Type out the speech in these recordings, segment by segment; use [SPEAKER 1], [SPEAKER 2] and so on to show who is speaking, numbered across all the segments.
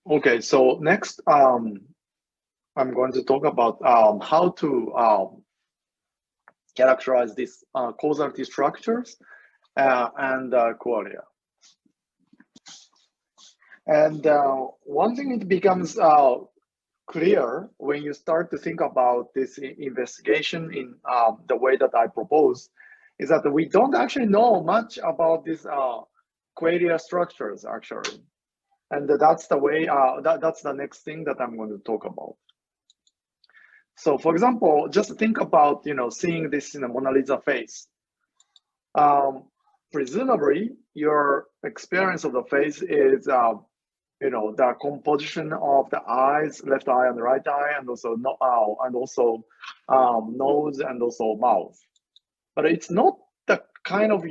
[SPEAKER 1] Okay, so next, I'm going to talk about how to characterize these causality structures and qualia. And one thing it becomes clear when you start to think about this investigation in the way that I propose is that we don't actually know much about these qualia structures actually. And that's the way, that's the next thing that I'm going to talk about. So for example, just think about, seeing this in a Mona Lisa face. Presumably, your experience of the face is, the composition of the eyes, left eye and the right eye, and also nose and also mouth. But it's not the kind of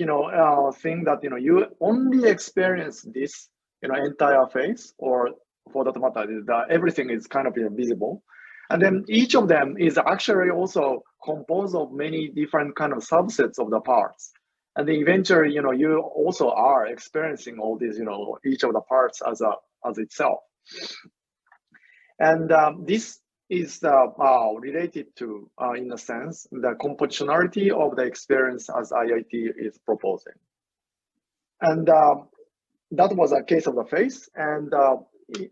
[SPEAKER 1] thing that you only experience this entire face, or for that matter, everything is kind of visible. And then each of them is actually also composed of many different kind of subsets of the parts. And then eventually, you also are experiencing all these, each of the parts as itself. And this is related to, in a sense, the compositionality of the experience as IIT is proposing. And that was a case of the face. And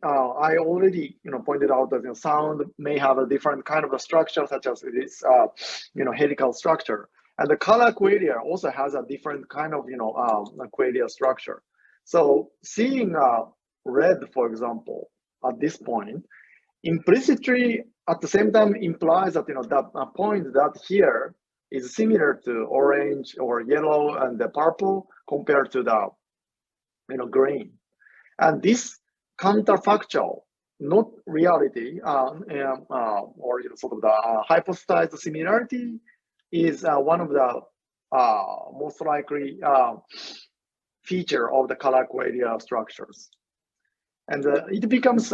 [SPEAKER 1] I already pointed out that sound may have a different kind of a structure, such as this helical structure, and the color qualia also has a different kind of qualia structure. So seeing red, for example, at this point, implicitly at the same time implies that that point that here is similar to orange or yellow and the purple compared to the green, and this counterfactual, not reality, or sort of the hypothesized similarity, is one of the most likely feature of the color qualia structures. And it becomes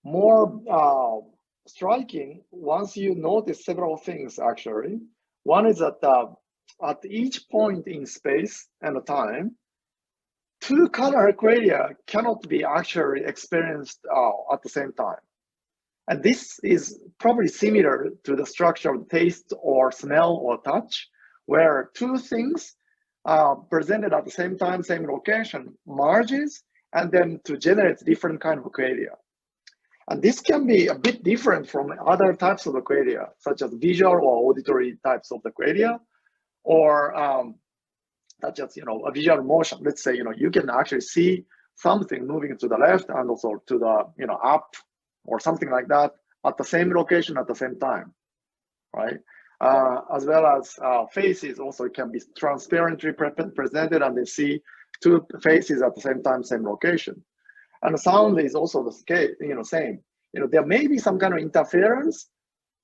[SPEAKER 1] more striking once you notice several things, actually. One is that at each point in space and time, two color qualia cannot be actually experienced at the same time. And this is probably similar to the structure of taste or smell or touch, where two things presented at the same time, same location, merges, and then to generate different kind of qualia. And this can be a bit different from other types of the qualia, such as visual or auditory types of the qualia, or such as a visual motion. Let's say you can actually see something moving to the left and also to the up or something like that at the same location at the same time, right? As well as faces also can be transparently presented, and they see two faces at the same time, same location. And the sound is also the case, same. There may be some kind of interference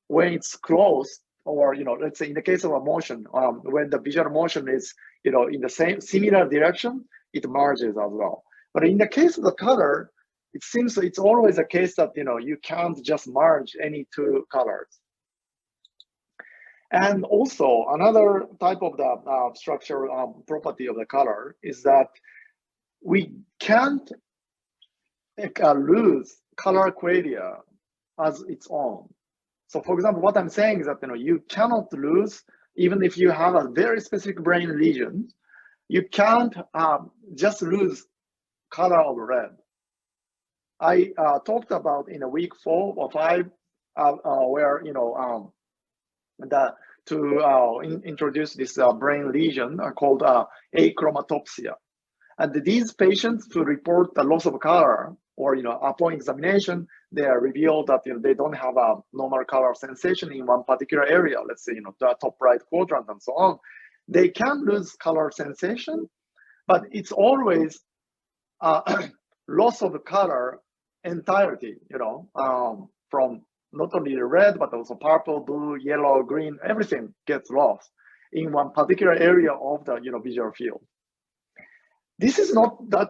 [SPEAKER 1] when it's close, or let's say in the case of a motion, when the visual motion is in the same similar direction, it merges as well. But in the case of the color, it seems it's always a case that you can't just merge any two colors. And also another type of the structural property of the color is that we can't lose color qualia as its own. So for example, what I'm saying is that you cannot lose, even if you have a very specific brain lesion, you can't just lose color of red. I talked about in a week 4 or 5 where introduce this brain lesion called achromatopsia, and these patients who report the loss of color, or upon examination, they are revealed that they don't have a normal color sensation in one particular area. Let's say the top right quadrant and so on. They can lose color sensation, but it's always loss of color entirety. From not only the red but also purple, blue, yellow, green. Everything gets lost in one particular area of the visual field. This is not that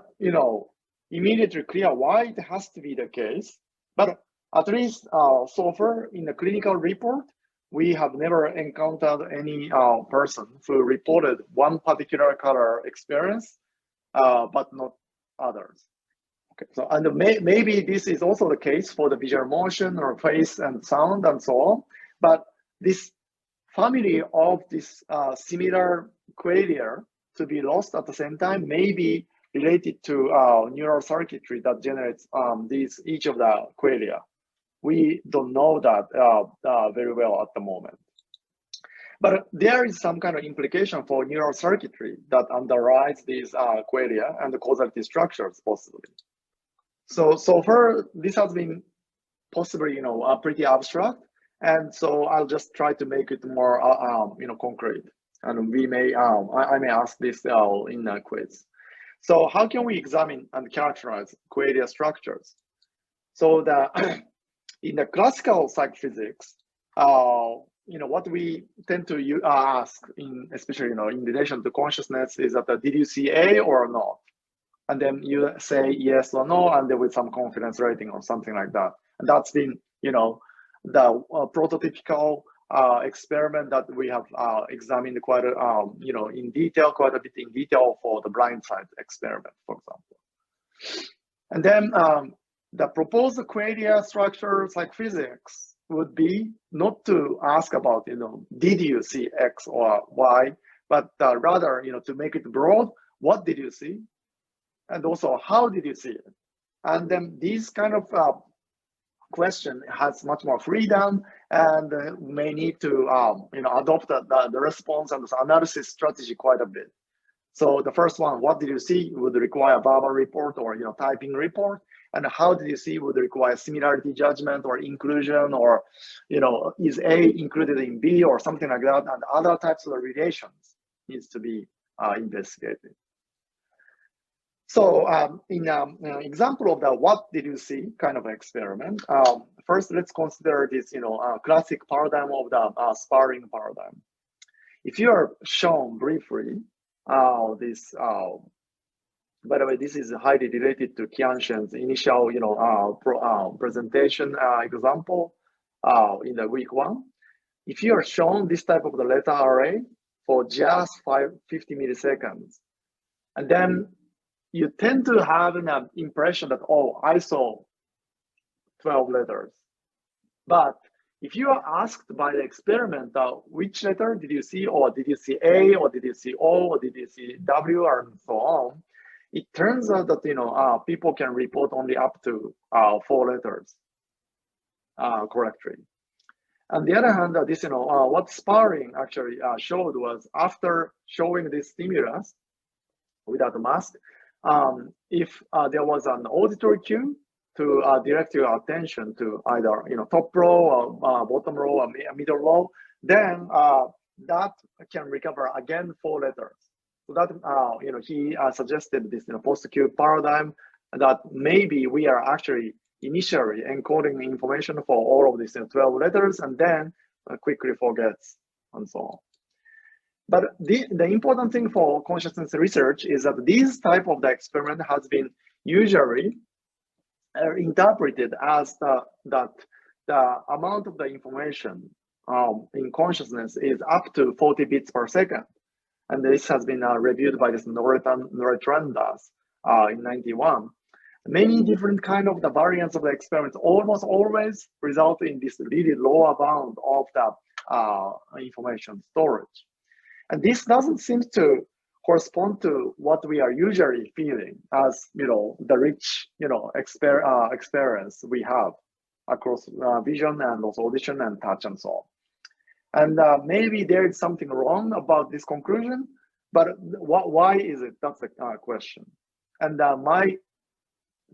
[SPEAKER 1] immediately clear why it has to be the case, but at least so far in the clinical report, we have never encountered any person who reported one particular color experience, but not others. Okay, so and maybe this is also the case for the visual motion or face and sound and so on, but this family of this similar qualia to be lost at the same time may be related to neural circuitry that generates each of the qualia. We don't know that very well at the moment. But there is some kind of implication for neural circuitry that underlies these qualia and the causality structures possibly. So far, this has been possibly, pretty abstract. And so I'll just try to make it more, concrete. And we may, I may ask this in a quiz. So how can we examine and characterize qualia structures? So in the classical psychophysics, what we tend to ask, especially in relation to consciousness, is that did you see A or not? And then you say yes or no, and then with some confidence rating or something like that. And that's been, the prototypical experiment that we have examined quite a, in detail, quite a bit in detail for the blind side experiment, for example. And then the proposed qualia structure psychophysics would be not to ask about, did you see X or Y, but rather, to make it broad, what did you see? And also, how did you see it? And then these kind of question has much more freedom and may need to adopt the response and the analysis strategy quite a bit. So the first one, what did you see, would require verbal report or typing report, and how did you see would require similarity judgment or inclusion, or is A included in B or something like that, and other types of relations needs to be investigated. So in an example of the what did you see kind of experiment, first let's consider this classic paradigm of the sparring paradigm. If you are shown briefly this, by the way, this is highly related to Qianshen's initial presentation example in the week 1. If you are shown this type of the letter array for just 50 milliseconds, and then you tend to have an impression that, oh, I saw 12 letters. But if you are asked by the experiment, which letter did you see, or did you see A, or did you see O, or did you see W, and so on, it turns out that people can report only up to 4 letters correctly. On the other hand, this what sparring actually showed was, after showing this stimulus without a mask, if there was an auditory cue to direct your attention to either top row or bottom row or middle row, then that can recover again 4 letters. So that he suggested this post-cue paradigm, that maybe we are actually initially encoding the information for all of these 12 letters and then quickly forgets and so on. But the important thing for consciousness research is that this type of the experiment has been usually interpreted as that the amount of the information in consciousness is up to 40 bits per second. And this has been reviewed by this Noretrandas in 91. Many different kind of the variants of the experiments almost always result in this really lower bound of the information storage. And this doesn't seem to correspond to what we are usually feeling as the rich experience we have across vision and also audition and touch and so on. And maybe there is something wrong about this conclusion, but why is it? That's the question. And my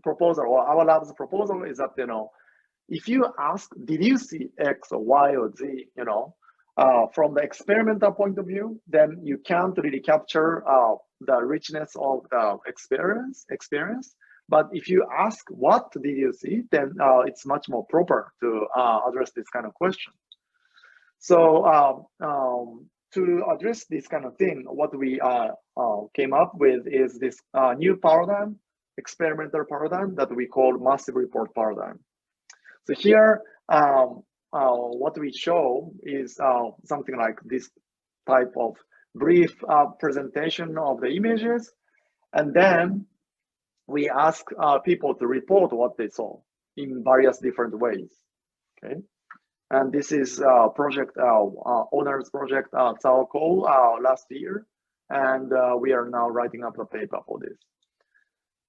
[SPEAKER 1] proposal, or our lab's proposal, is that if you ask, did you see X or Y or Z, from the experimental point of view, then you can't really capture the richness of the experience. But if you ask, what did you see, then it's much more proper to address this kind of question. So to address this kind of thing, what we came up with is this new paradigm, experimental paradigm, that we call massive report paradigm. So here, what we show is something like this type of brief presentation of the images, and then we ask people to report what they saw in various different ways. Okay, and this is project owner's project Cao Ko last year, and we are now writing up the paper for this.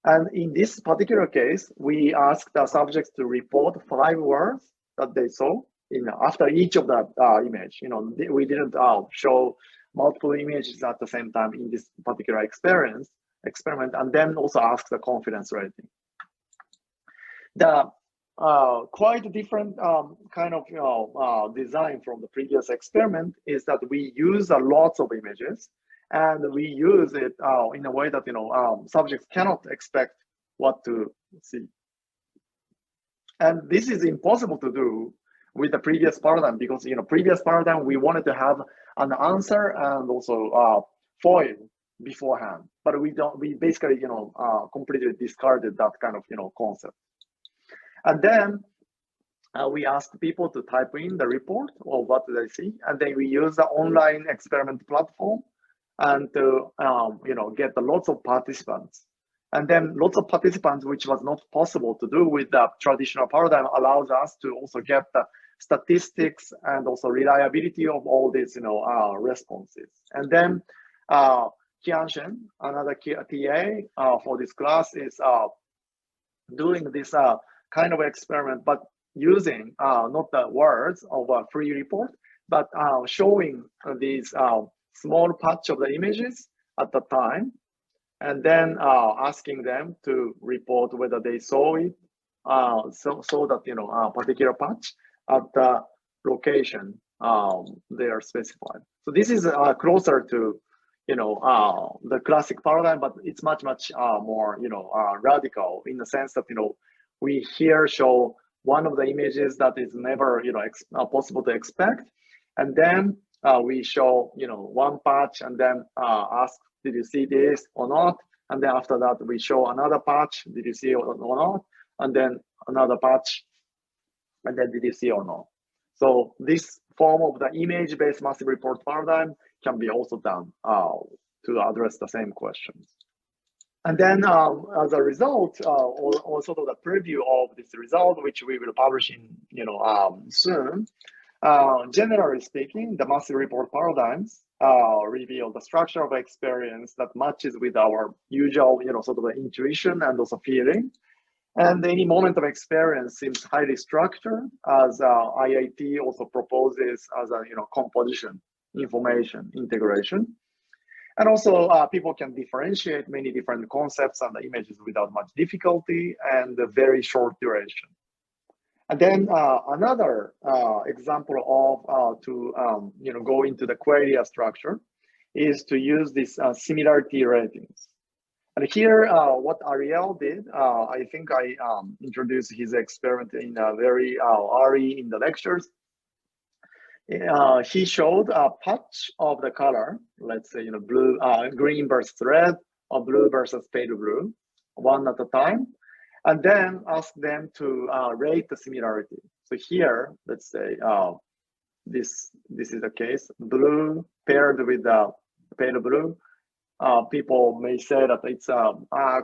[SPEAKER 1] And in this particular case, we asked the subjects to report 5 words that they saw after each of the image. You know, we didn't show multiple images at the same time in this particular experiment, and then also ask the confidence rating. The quite different kind of design from the previous experiment is that we use lots of images, and we use it in a way that subjects cannot expect what to see. And this is impossible to do with the previous paradigm, because previous paradigm we wanted to have an answer and also foil beforehand, but we basically completely discarded that kind of concept. And then we asked people to type in the report or what they see, and then we use the online experiment platform and to get lots of participants. And then lots of participants, which was not possible to do with the traditional paradigm, allows us to also get the statistics and also reliability of all these responses. And then Kianshen, another TA for this class, is doing this kind of experiment, but using not the words of a free report, but showing these small patch of the images at the time, and then asking them to report whether they saw it, so that a particular patch at the location they are specified. So this is closer to the classic paradigm, but it's much more radical in the sense that we here show one of the images that is never possible to expect, and then we show one patch, and then ask, did you see this or not? And then after that we show another patch, did you see or not? And then another patch, and then did you see or not? So this form of the image-based massive report paradigm can be also done to address the same questions. And then as a result, or sort of the preview of this result, which we will publish in soon, generally speaking, the massive report paradigms reveal the structure of experience that matches with our usual sort of intuition and also feeling. And any moment of experience seems highly structured, as IIT also proposes as a composition, information, integration. And also people can differentiate many different concepts and images without much difficulty and a very short duration. And then another example of to go into the Qualia structure is to use this similarity ratings. And here, what Ariel did, I think I introduced his experiment in very early in the lectures. He showed a patch of the color, let's say blue, green versus red, or blue versus pale blue, one at a time, and then asked them to rate the similarity. So here, let's say this is the case: blue paired with pale blue. People may say that it's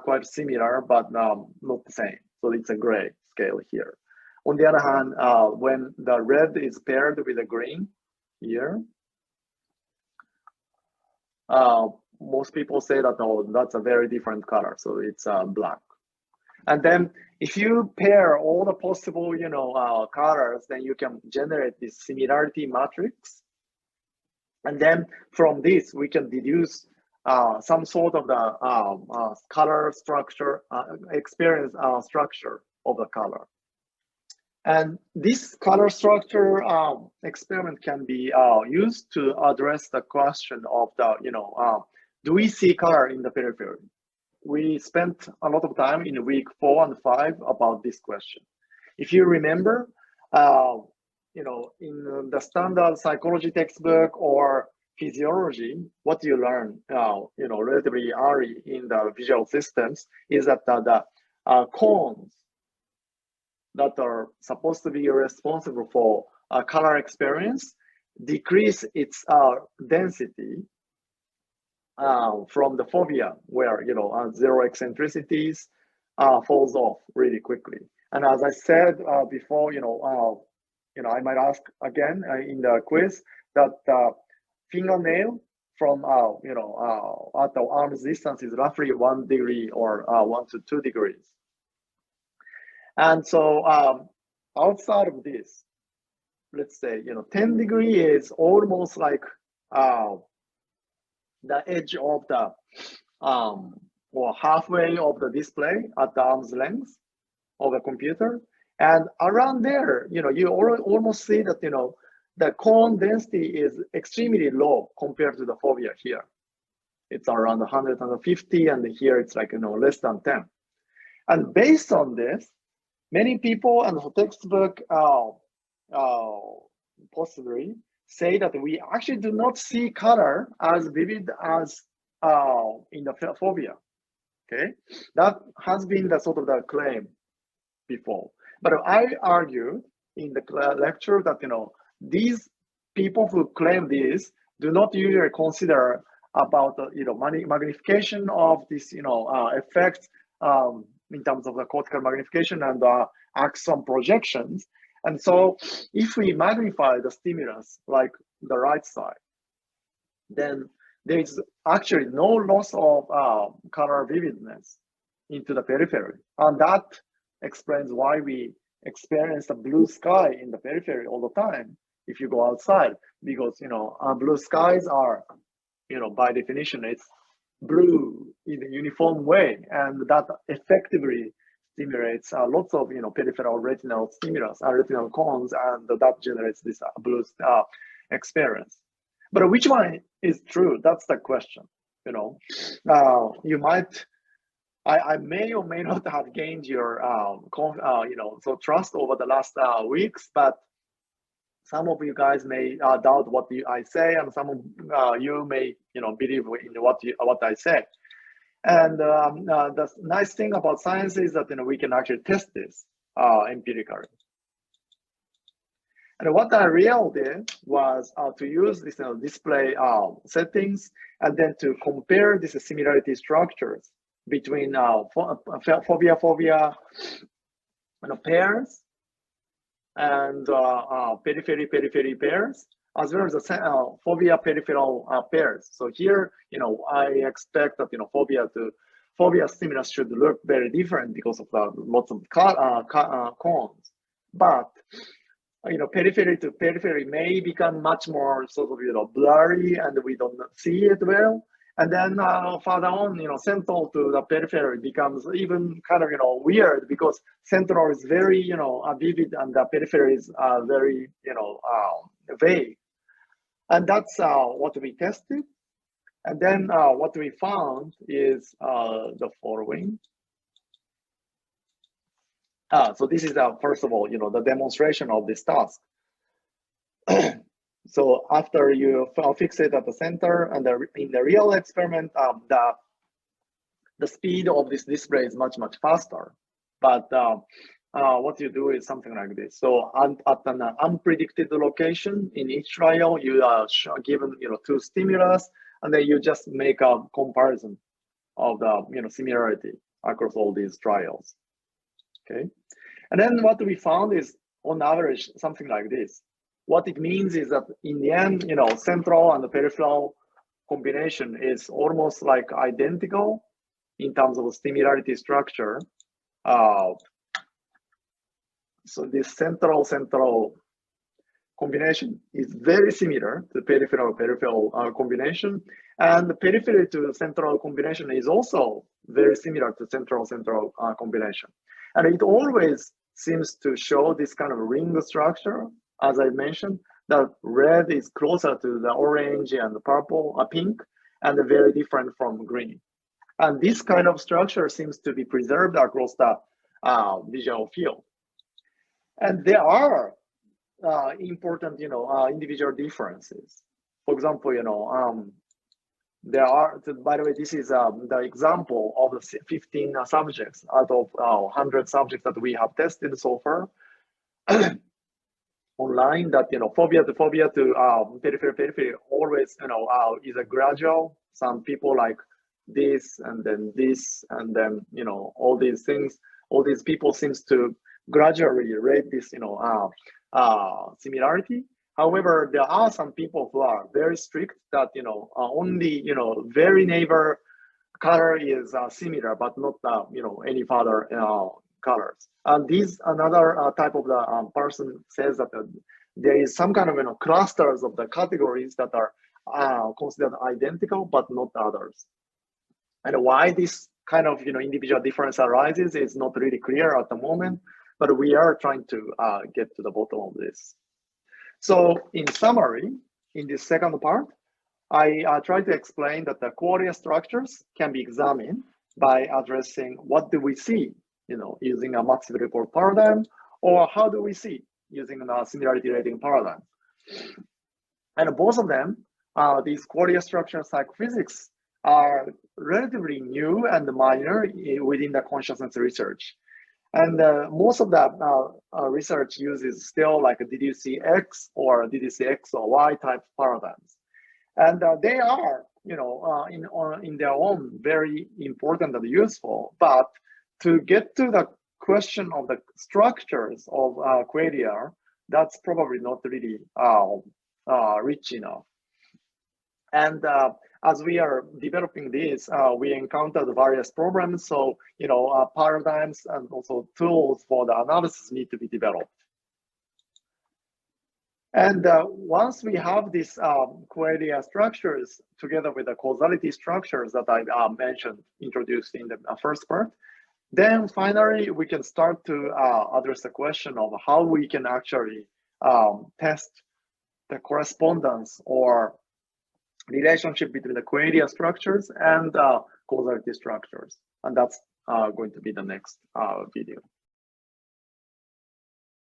[SPEAKER 1] quite similar, but not the same. So it's a gray scale here. On the other hand, when the red is paired with the green here, most people say that, oh, that's a very different color, so it's black. And then if you pair all the possible, colors, then you can generate this similarity matrix. And then from this, we can deduce some sort of the color structure, experience structure of the color. And this color structure experiment can be used to address the question of the, do we see color in the periphery? We spent a lot of time in week 4 and 5 about this question. If you remember, in the standard psychology textbook or physiology, what you learn, relatively early in the visual systems is that the cones that are supposed to be responsible for color experience decrease its density from the fovea, where zero eccentricities falls off really quickly. And as I said before, I might ask again in the quiz that fingernail from at the arm's distance is roughly 1 degree or 1 to 2 degrees. And so outside of this, let's say 10 degree is almost like the edge of the or halfway of the display at the arm's length of the computer. And around there, you almost see that, the cone density is extremely low compared to the fovea here. It's around 100, 150, and here it's like, less than 10. And based on this, many people and the textbook possibly say that we actually do not see color as vivid as in the fovea. Okay, that has been the sort of the claim before. But I argue in the lecture that these people who claim this do not usually consider about the magnification of this effects in terms of the cortical magnification and axon projections. And so if we magnify the stimulus like the right side, then there is actually no loss of color vividness into the periphery. And that explains why we experience the blue sky in the periphery all the time if you go outside, because blue skies are, by definition, it's blue in a uniform way, and that effectively stimulates lots of peripheral retinal stimulus, retinal cones, and that generates this blue experience. But which one is true? That's the question. You might, I may or may not have gained your so trust over the last weeks, but some of you guys may doubt what I say, and some of you may believe in what I say. And the nice thing about science is that we can actually test this empirically. And what I really did was to use this display settings and then to compare these similarity structures between fovea pairs and periphery pairs, as well as the fovea peripheral pairs. So here, I expect that fovea stimulus should look very different because of the lots of cones, but periphery to periphery may become much more sort of blurry, and we don't see it well. And then further on, central to the periphery becomes even kind of weird, because central is very vivid and the periphery is very vague. And that's what we tested. And then what we found is the following. So this is first of all, the demonstration of this task. So after you fix it at the center, and in the real experiment, the speed of this display is much faster. But what you do is something like this. So at an unpredicted location in each trial, you are given 2 stimulus, and then you just make a comparison of the similarity across all these trials. Okay, and then what we found is on average something like this. What it means is that in the end, central and the peripheral combination is almost like identical in terms of similarity structure. So this central combination is very similar to peripheral combination, and the periphery to central combination is also very similar to central combination. And it always seems to show this kind of ring structure. As I mentioned, the red is closer to the orange and the purple, pink, and very different from green. And this kind of structure seems to be preserved across the visual field. And there are important, individual differences. For example, there are, by the way, this is the example of the 15 subjects out of 100 subjects that we have tested so far online, that, fovea to periphery always, is a gradual. Some people like this, and then this, and then, you know, all these things, all these people seems to gradually rate this, you know, similarity. However, there are some people who are very strict that, you know, only, you know, very neighbor color is similar, but not, you know, any further colors. And these another type of the person says that there is some kind of, you know, clusters of the categories that are considered identical, but not others. And why this kind of, you know, individual difference arises is not really clear at the moment, but we are trying to get to the bottom of this. So in summary, in this second part, I try to explain that the Qualia structures can be examined by addressing what do we see, you know, using a massive report paradigm, or how do we see using a similarity rating paradigm. And both of them, these Qualia structure psychophysics, are relatively new and minor within the consciousness research. And most of the research uses still like, did you see X, or did you see X or Y type paradigms? And they are, you know, in their own very important and useful. But to get to the question of the structures of Qualia, that's probably not really rich enough. And as we are developing this, we encountered various problems. So, you know, paradigms and also tools for the analysis need to be developed. And once we have these Qualia structures together with the causality structures that I mentioned, introduced in the first part, then finally we can start to address the question of how we can actually test the correspondence or relationship between the Qualia structures and causality structures. And that's going to be the next video.